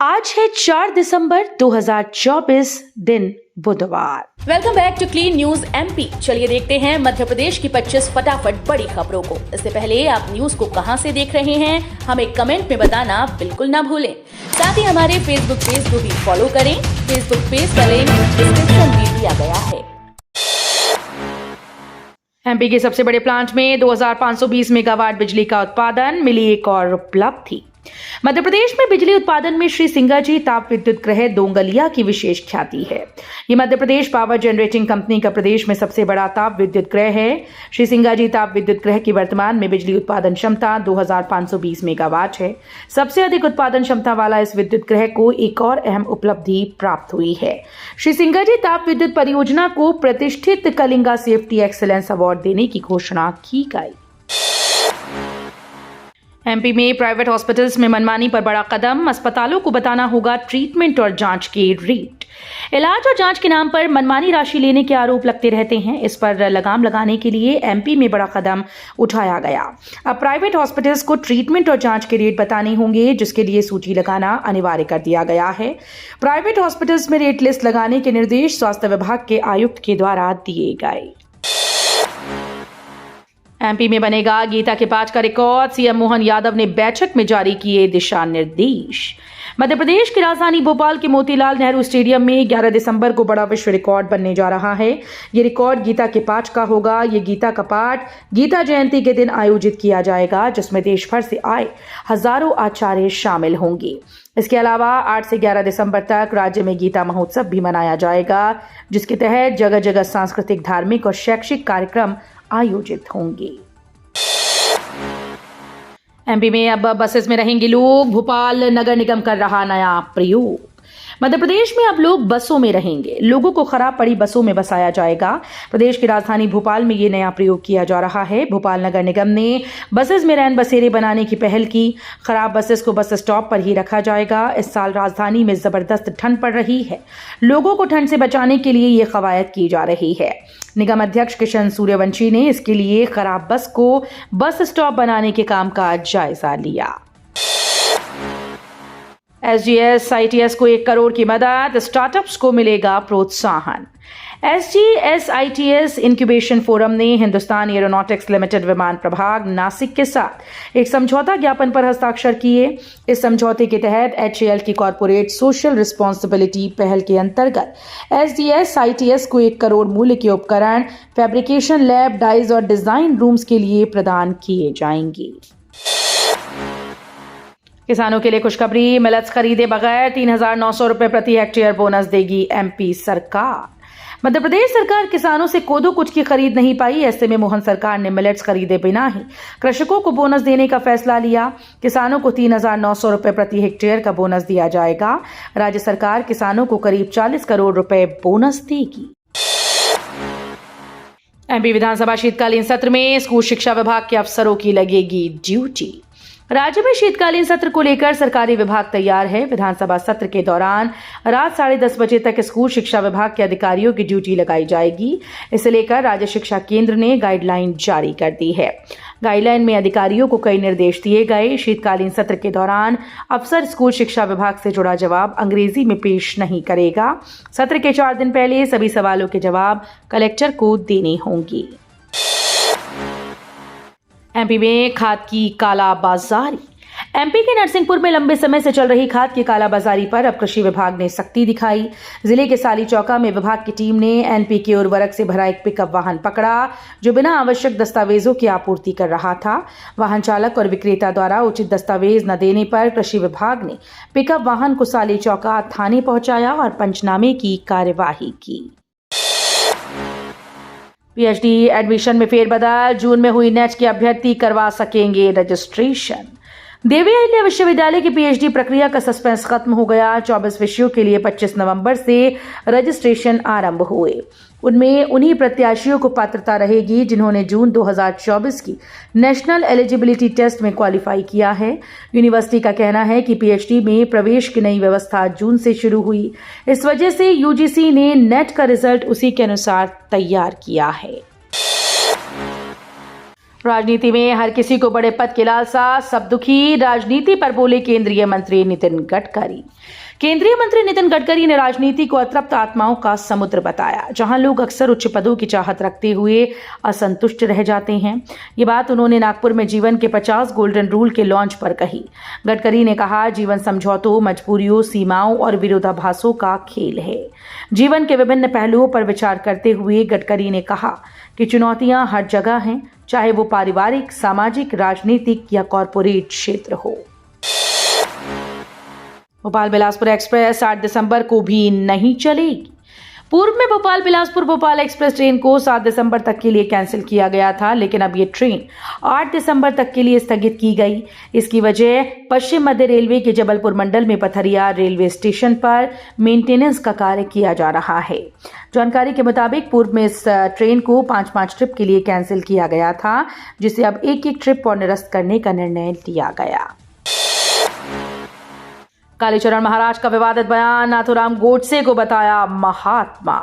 आज है 4 दिसंबर 2024 दिन बुधवार। Welcome back to clean news MP. चलिए देखते हैं मध्य प्रदेश की 25 फटाफट बड़ी खबरों को। इससे पहले आप न्यूज को कहां से देख रहे हैं हमें कमेंट में बताना बिल्कुल ना भूलें। साथ ही हमारे फेसबुक पेज को भी फॉलो करें। फेसबुक पेज का लिंक डिस्क्रिप्शन में दिया गया है। एमपी के सबसे बड़े प्लांट में 2520 मेगावाट बिजली का उत्पादन, मिली एक और उपलब्धि। मध्य प्रदेश में बिजली उत्पादन में श्री सिंगाजी ताप विद्युत गृह दोंगलिया की विशेष ख्याति है। ये Madhya Pradesh power generating company का प्रदेश में सबसे बड़ा ताप विद्युत गृह है। श्री सिंगाजी ताप विद्युत गृह की वर्तमान में बिजली उत्पादन क्षमता 2520 मेगावाट है। सबसे अधिक उत्पादन क्षमता वाला इस विद्युत गृह को एक और अहम उपलब्धि प्राप्त हुई है। श्री सिंगाजी ताप विद्युत परियोजना को प्रतिष्ठित कलिंगा सेफ्टी एक्सीलेंस अवार्ड देने की घोषणा की गई। एमपी में प्राइवेट हॉस्पिटल्स में मनमानी पर बड़ा कदम, अस्पतालों को बताना होगा ट्रीटमेंट और जांच के रेट। इलाज और जांच के नाम पर मनमानी राशि लेने के आरोप लगते रहते हैं। इस पर लगाम लगाने के लिए एमपी में बड़ा कदम उठाया गया। अब प्राइवेट हॉस्पिटल्स को ट्रीटमेंट और जांच के रेट बताने होंगे, जिसके लिए सूची लगाना अनिवार्य कर दिया गया है। प्राइवेट हॉस्पिटल्स में रेट लिस्ट लगाने के निर्देश स्वास्थ्य विभाग के आयुक्त के द्वारा दिए गए। एमपी में बनेगा गीता के पाठ का रिकॉर्ड, सीएम मोहन यादव ने बैठक में जारी किए दिशा निर्देश। मध्य प्रदेश की राजधानी भोपाल के मोतीलाल नेहरू स्टेडियम में 11 दिसंबर को बड़ा विश्व रिकॉर्ड बनने जा रहा है। ये रिकॉर्ड गीता के पाठ का होगा। ये गीता का पाठ गीता जयंती के दिन आयोजित किया जाएगा, जिसमें देश भर से आए हजारों आचार्य शामिल होंगे। इसके अलावा 8 से 11 दिसंबर तक राज्य में गीता महोत्सव भी मनाया जाएगा, जिसके तहत जगह जगह सांस्कृतिक, धार्मिक और शैक्षिक कार्यक्रम आयोजित होंगे। एमपी में अब बसेस में रहेंगे लोग, भोपाल नगर निगम कर रहा नया प्रयोग। मध्य प्रदेश में अब लोग बसों में रहेंगे। लोगों को खराब पड़ी बसों में बसाया जाएगा। प्रदेश की राजधानी भोपाल में ये नया प्रयोग किया जा रहा है। भोपाल नगर निगम ने बसेस में रैन बसेरे बनाने की पहल की। खराब बसेस को बस स्टॉप पर ही रखा जाएगा। इस साल राजधानी में जबरदस्त ठंड पड़ रही है। लोगों को ठंड से बचाने के लिए ये कवायद की जा रही है। निगम अध्यक्ष किशन सूर्यवंशी ने इसके लिए खराब बस को बस स्टॉप बनाने के काम का जायजा लिया। एसजीएस आईटीएस को 1 करोड़ की मदद, स्टार्टअप्स को मिलेगा प्रोत्साहन। एसजीएस आईटीएस इंक्यूबेशन फोरम ने हिंदुस्तान एरोनॉटिक्स लिमिटेड विमान प्रभाग नासिक के साथ एक समझौता ज्ञापन पर हस्ताक्षर किए। इस समझौते के तहत एचएएल की कॉर्पोरेट सोशल रिस्पॉन्सिबिलिटी पहल के अंतर्गत एसजीएस आईटीएस को 1 करोड़ मूल्य के उपकरण, फैब्रिकेशन लैब, डाइज और डिजाइन रूम्स के लिए प्रदान किए जाएंगे। किसानों के लिए खुशखबरी, मिलेट्स खरीदे बगैर 3,900 रुपए प्रति हेक्टेयर बोनस देगी एमपी सरकार। मध्य प्रदेश सरकार किसानों से कोदो कुछ की खरीद नहीं पाई। ऐसे में मोहन सरकार ने मिलेट्स खरीदे बिना ही कृषकों को बोनस देने का फैसला लिया। किसानों को 3,900 रुपए प्रति हेक्टेयर का बोनस दिया जाएगा। राज्य सरकार किसानों को करीब 40 करोड़ रुपए बोनस देगी। एमपी विधानसभा शीतकालीन सत्र में स्कूल शिक्षा विभाग के अफसरों की लगेगी ड्यूटी। राज्य में शीतकालीन सत्र को लेकर सरकारी विभाग तैयार है। विधानसभा सत्र के दौरान रात 10:30 बजे तक स्कूल शिक्षा विभाग के अधिकारियों की ड्यूटी लगाई जाएगी। इसे लेकर राज्य शिक्षा केंद्र ने गाइडलाइन जारी कर दी है। गाइडलाइन में अधिकारियों को कई निर्देश दिए गए। शीतकालीन सत्र के दौरान अफसर स्कूल शिक्षा विभाग से जुड़ा जवाब अंग्रेजी में पेश नहीं करेगा। सत्र के 4 दिन पहले सभी सवालों के जवाब कलेक्टर को देने होंगे। एमपी में खाद की कालाबाजारी। एमपी के नरसिंहपुर में लंबे समय से चल रही खाद की कालाबाजारी पर अब कृषि विभाग ने सख्ती दिखाई। जिले के साली चौका में विभाग की टीम ने एनपीके उर्वरक से भरा एक पिकअप वाहन पकड़ा, जो बिना आवश्यक दस्तावेजों की आपूर्ति कर रहा था। वाहन चालक और विक्रेता द्वारा उचित दस्तावेज न देने पर कृषि विभाग ने पिकअप वाहन को साली चौका थाने पहुंचाया और पंचनामे की कार्यवाही की। पीएचडी एडमिशन में फेरबदल, जून में हुई नेट के अभ्यर्थी करवा सकेंगे रजिस्ट्रेशन। देवी अहिल्या विश्वविद्यालय की पीएचडी प्रक्रिया का सस्पेंस खत्म हो गया। 24 विषयों के लिए 25 नवंबर से रजिस्ट्रेशन आरंभ हुए। उनमें उन्हीं प्रत्याशियों को पात्रता रहेगी जिन्होंने जून 2024 की नेशनल एलिजिबिलिटी टेस्ट में क्वालिफाई किया है। यूनिवर्सिटी का कहना है कि पीएचडी में प्रवेश की नई व्यवस्था जून से शुरू हुई। इस वजह से यूजीसी ने नेट का रिजल्ट उसी के अनुसार तैयार किया है। राजनीति में हर किसी को बड़े पद की लालसा, सब दुखी। राजनीति पर बोले केंद्रीय मंत्री नितिन गडकरी। केंद्रीय मंत्री नितिन गडकरी ने राजनीति को अतृप्त आत्माओं का समुद्र बताया, जहां लोग अक्सर उच्च पदों की चाहत रखते हुए असंतुष्ट रह जाते हैं। ये बात उन्होंने नागपुर में जीवन के 50 गोल्डन रूल के लॉन्च पर कही। गडकरी ने कहा, जीवन समझौतों, मजबूरियों, सीमाओं और विरोधाभासों का खेल है। जीवन के विभिन्न पहलुओं पर विचार करते हुए गडकरी ने कहा कि चुनौतियां हर जगह हैं, चाहे वो पारिवारिक, सामाजिक, राजनीतिक या कॉरपोरेट क्षेत्र हो। भोपाल बिलासपुर एक्सप्रेस 8 दिसंबर को भी नहीं चलेगी। पूर्व में भोपाल बिलासपुर भोपाल एक्सप्रेस ट्रेन को 7 दिसंबर तक के लिए कैंसिल किया गया था, लेकिन अब ये ट्रेन 8 दिसंबर तक के लिए स्थगित की गई। इसकी वजह पश्चिम मध्य रेलवे के जबलपुर मंडल में पथरिया रेलवे स्टेशन पर मेंटेनेंस का कार्य किया जा रहा है। जानकारी के मुताबिक पूर्व में इस ट्रेन को 5-5 ट्रिप के लिए कैंसिल किया गया था, जिसे अब एक ट्रिप और निरस्त करने का निर्णय लिया गया। कालीचरण महाराज का विवादित बयान, नाथूराम गोडसे को बताया महात्मा।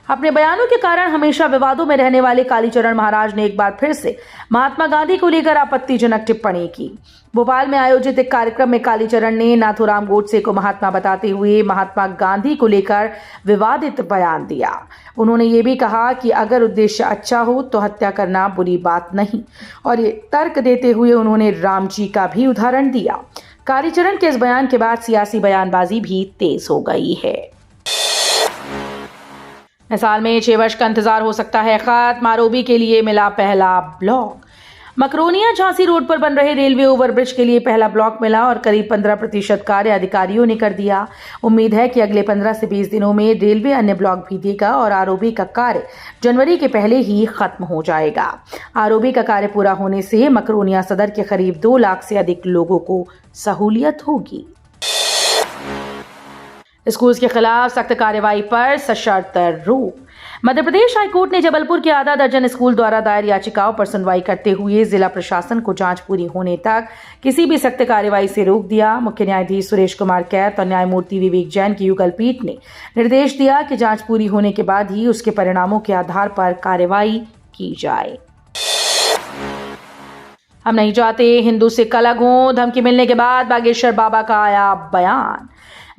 अपने बयानों के कारण हमेशा विवादों में रहने वाले कालीचरण महाराज ने एक बार फिर से महात्मा गांधी को लेकर आपत्तिजनक टिप्पणी की। भोपाल में आयोजित एक कार्यक्रम में कालीचरण ने नाथूराम गोडसे को महात्मा बताते हुए महात्मा गांधी को लेकर विवादित बयान दिया। उन्होंने ये भी कहा कि अगर उद्देश्य अच्छा हो तो हत्या करना बुरी बात नहीं, और ये तर्क देते हुए उन्होंने राम जी का भी उदाहरण दिया। कालीचरण के इस बयान के बाद सियासी बयानबाजी भी तेज हो गई है। इस साल में 6 वर्ष का इंतजार हो सकता है खत्म। आरओबी के लिए मिला पहला ब्लॉक। मकरोनिया झांसी रोड पर बन रहे रेलवे ओवरब्रिज के लिए पहला ब्लॉक मिला और करीब 15% कार्य अधिकारियों ने कर दिया। उम्मीद है कि अगले 15 से 20 दिनों में रेलवे अन्य ब्लॉक भी देगा और आरओबी का कार्य जनवरी के पहले ही खत्म हो जाएगा। आरओबी का कार्य पूरा होने से मकरोनिया सदर के करीब 2 लाख से अधिक लोगों को सहूलियत होगी। स्कूल्स के खिलाफ सख्त कार्रवाई पर सशर्त रोक। मध्य प्रदेश हाईकोर्ट ने जबलपुर के आधा दर्जन स्कूल द्वारा दायर याचिकाओं पर सुनवाई करते हुए जिला प्रशासन को जांच पूरी होने तक किसी भी सख्त कार्रवाई से रोक दिया। मुख्य न्यायाधीश सुरेश कुमार कैत और न्यायमूर्ति विवेक जैन की युगल पीठ ने निर्देश दिया कि जांच पूरी होने के बाद ही उसके परिणामों के आधार पर कार्रवाई की जाए। हम नहीं चाहते हिंदू सिख अलग हों, धमकी मिलने के बाद बागेश्वर बाबा का आया बयान।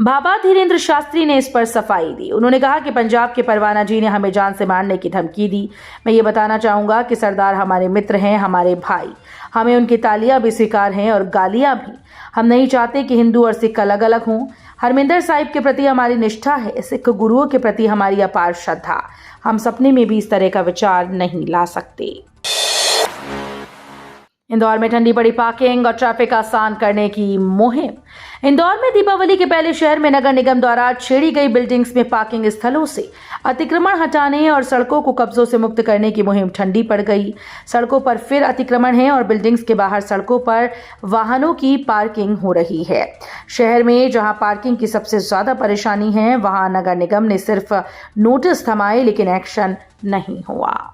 बाबा धीरेन्द्र शास्त्री ने इस पर सफाई दी। उन्होंने कहा कि पंजाब के परवाना जी ने हमें जान से मारने की धमकी दी। मैं ये बताना चाहूंगा कि सरदार हमारे मित्र हैं, हमारे भाई। हमें उनकी तालियां भी स्वीकार हैं और गालियां भी। हम नहीं चाहते कि हिंदू और सिख अलग अलग हों। हरमिंदर साहिब के प्रति हमारी निष्ठा है, सिख गुरुओं के प्रति हमारी अपार श्रद्धा। हम सपने में भी इस तरह का विचार नहीं ला सकते। इंदौर में ठंडी पड़ी पार्किंग और ट्रैफिक आसान करने की मुहिम। इंदौर में दीपावली के पहले शहर में नगर निगम द्वारा छेड़ी गई बिल्डिंग्स में पार्किंग स्थलों से अतिक्रमण हटाने और सड़कों को कब्जों से मुक्त करने की मुहिम ठंडी पड़ गई। सड़कों पर फिर अतिक्रमण है और बिल्डिंग्स के बाहर सड़कों पर वाहनों की पार्किंग हो रही है। शहर में जहां पार्किंग की सबसे ज्यादा परेशानी है, वहां नगर निगम ने सिर्फ नोटिस थमाए, लेकिन एक्शन नहीं हुआ।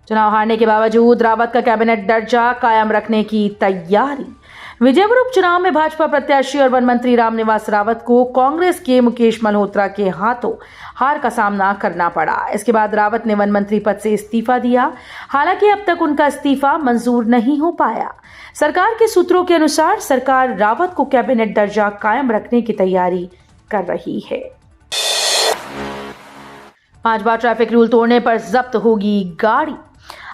चुनाव हारने के बावजूद रावत का कैबिनेट दर्जा कायम रखने की तैयारी। विजयपुर उपचुनाव में भाजपा प्रत्याशी और वन मंत्री रामनिवास रावत को कांग्रेस के मुकेश मल्होत्रा के हाथों हार का सामना करना पड़ा। इसके बाद रावत ने वन मंत्री पद से इस्तीफा दिया। हालांकि अब तक उनका इस्तीफा मंजूर नहीं हो पाया। सरकार के सूत्रों के अनुसार सरकार रावत को कैबिनेट दर्जा कायम रखने की तैयारी कर रही है। 5 बार ट्रैफिक रूल तोड़ने पर जब्त होगी गाड़ी।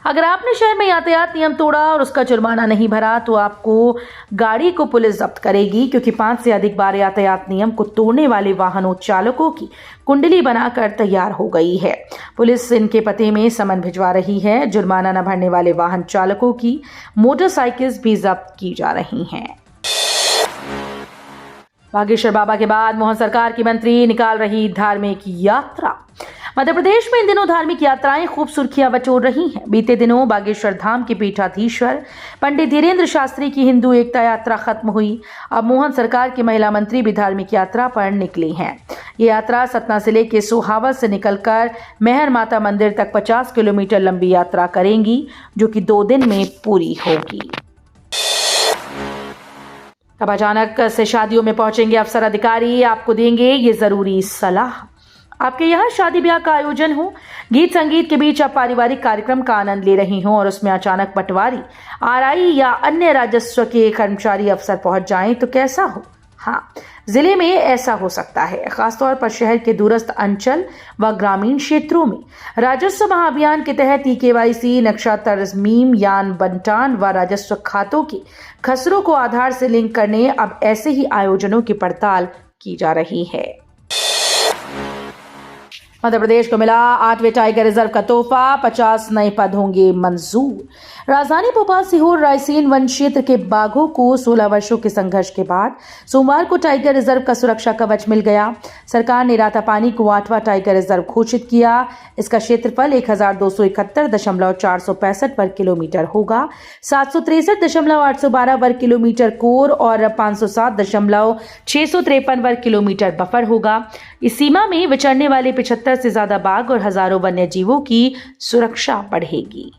अगर आपने शहर में यातायात नियम तोड़ा और उसका जुर्माना नहीं भरा तो आपको गाड़ी को पुलिस जब्त करेगी, क्योंकि 5 से अधिक बार यातायात नियम को तोड़ने वाले वाहनों चालकों की कुंडली बनाकर तैयार हो गई है। पुलिस इनके पते में समन भिजवा रही है। जुर्माना न भरने वाले वाहन चालकों की मोटरसाइकिल्स भी जब्त की जा रही हैं। बागेश्वर बाबा के बाद मोहन सरकार की मंत्री निकाल रही धार्मिक यात्रा। मध्य प्रदेश में इन दिनों धार्मिक यात्राएं खूब सुर्खियां बटोर रही हैं। बीते दिनों बागेश्वर धाम के पीठाधीश्वर पंडित धीरेन्द्र शास्त्री की हिंदू एकता यात्रा खत्म हुई। अब मोहन सरकार की महिला मंत्री भी धार्मिक यात्रा पर निकली हैं। ये यात्रा सतना जिले के सोहावत से निकलकर मेहर माता मंदिर तक 50 किलोमीटर लंबी यात्रा करेंगी, जो कि 2 दिन में पूरी होगी। अब अचानक से शादियों में पहुंचेंगे अफसर अधिकारी, आपको देंगे ये जरूरी सलाह। आपके यहाँ शादी ब्याह का आयोजन हो, गीत संगीत के बीच आप पारिवारिक कार्यक्रम का आनंद ले रही हों और उसमें अचानक पटवारी, आरआई या अन्य राजस्व के कर्मचारी अफसर पहुंच जाएं तो कैसा हो। हाँ, जिले में ऐसा हो सकता है, खासतौर पर शहर के दूरस्थ अंचल व ग्रामीण क्षेत्रों में। राजस्व महाअभियान के तहत ई-केवाईसी, नक्शा तरमीम, यान बंटान व राजस्व खातों के खसरों को आधार से लिंक करने अब ऐसे ही आयोजनों की पड़ताल की जा रही है। मध्य प्रदेश को मिला 8वें टाइगर रिजर्व का तोहफा, 50 नए पद होंगे मंजूर। राजधानी भोपाल सीहोर रायसेन वन क्षेत्र के बाघों को 16 वर्षों के संघर्ष के बाद सोमवार को टाइगर रिजर्व का सुरक्षा कवच मिल गया। सरकार ने रातापानी को 8वां टाइगर रिजर्व घोषित किया। इसका क्षेत्रफल 1271.465 वर्ग किलोमीटर होगा। 763.812 वर्ग किलोमीटर कोर और 507.653 वर्ग किलोमीटर बफर होगा। इस सीमा में विचरने वाले 75 से ज्यादा बाघ और हजारों वन्य जीवों की सुरक्षा बढ़ेगी।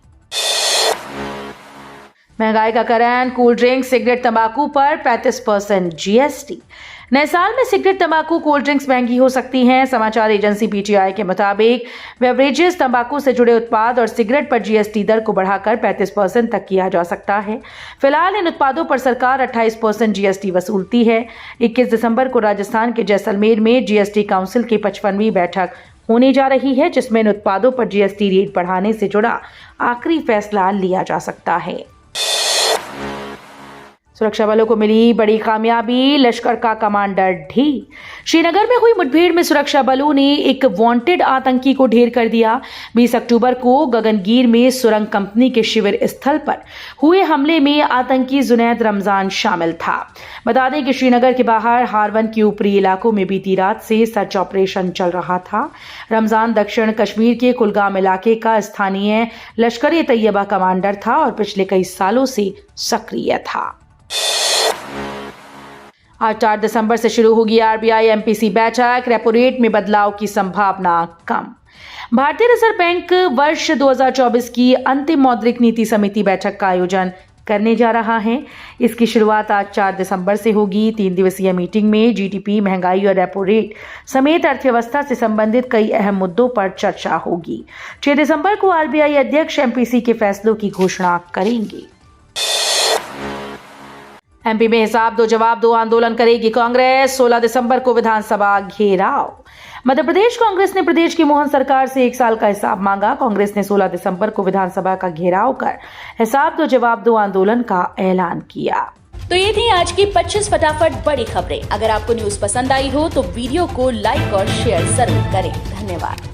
महंगाई का कारण, कोल्ड ड्रिंक, सिगरेट, तंबाकू पर 35% जीएसटी। नए साल में सिगरेट, तंबाकू, कोल्ड ड्रिंक्स महंगी हो सकती हैं। समाचार एजेंसी पीटीआई के मुताबिक बेवरेजेस, तंबाकू से जुड़े उत्पाद और सिगरेट पर जीएसटी दर को बढ़ाकर 35% तक किया जा सकता है। फिलहाल इन उत्पादों पर सरकार 28% जीएसटी वसूलती है। 21 दिसंबर को राजस्थान के जैसलमेर में जीएसटी काउंसिल की 55वीं बैठक होने जा रही है, जिसमें इन उत्पादों पर जीएसटी रेट बढ़ाने से जुड़ा आखिरी फैसला लिया जा सकता है। सुरक्षा बलों को मिली बड़ी कामयाबी, लश्कर का कमांडर ढेर। श्रीनगर में हुई मुठभेड़ में सुरक्षा बलों ने एक वांटेड आतंकी को ढेर कर दिया। 20 अक्टूबर को गगनगीर में सुरंग कंपनी के शिविर स्थल पर हुए हमले में आतंकी जुनैद रमजान शामिल था। बता दें कि श्रीनगर के बाहर हारवन के ऊपरी इलाकों में बीती रात से सर्च ऑपरेशन चल रहा था। रमजान दक्षिण कश्मीर के कुलगाम इलाके का स्थानीय लश्कर-ए-तैयबा कमांडर था और पिछले कई सालों से सक्रिय था। आज 4 दिसंबर से शुरू होगी आरबीआई एमपीसी बैठक, रेपो रेट में बदलाव की संभावना कम। भारतीय रिजर्व बैंक वर्ष 2024 की अंतिम मौद्रिक नीति समिति बैठक का आयोजन करने जा रहा है। इसकी शुरुआत आज 4 दिसंबर से होगी। 3 दिवसीय मीटिंग में जीडीपी, महंगाई और रेपो रेट समेत अर्थव्यवस्था से संबंधित कई अहम मुद्दों पर चर्चा होगी। 6 दिसंबर को आरबीआई अध्यक्ष एमपीसी के फैसलों की घोषणा करेंगे। एमपी में हिसाब दो जवाब दो आंदोलन करेगी कांग्रेस, 16 दिसंबर को विधानसभा घेराव। मध्य प्रदेश कांग्रेस ने प्रदेश की मोहन सरकार से 1 साल का हिसाब मांगा। कांग्रेस ने 16 दिसंबर को विधानसभा का घेराव कर हिसाब दो जवाब दो आंदोलन का ऐलान किया। तो ये थी आज की 25 फटाफट बड़ी खबरें। अगर आपको न्यूज पसंद आई हो तो वीडियो को लाइक और शेयर जरूर करें। धन्यवाद।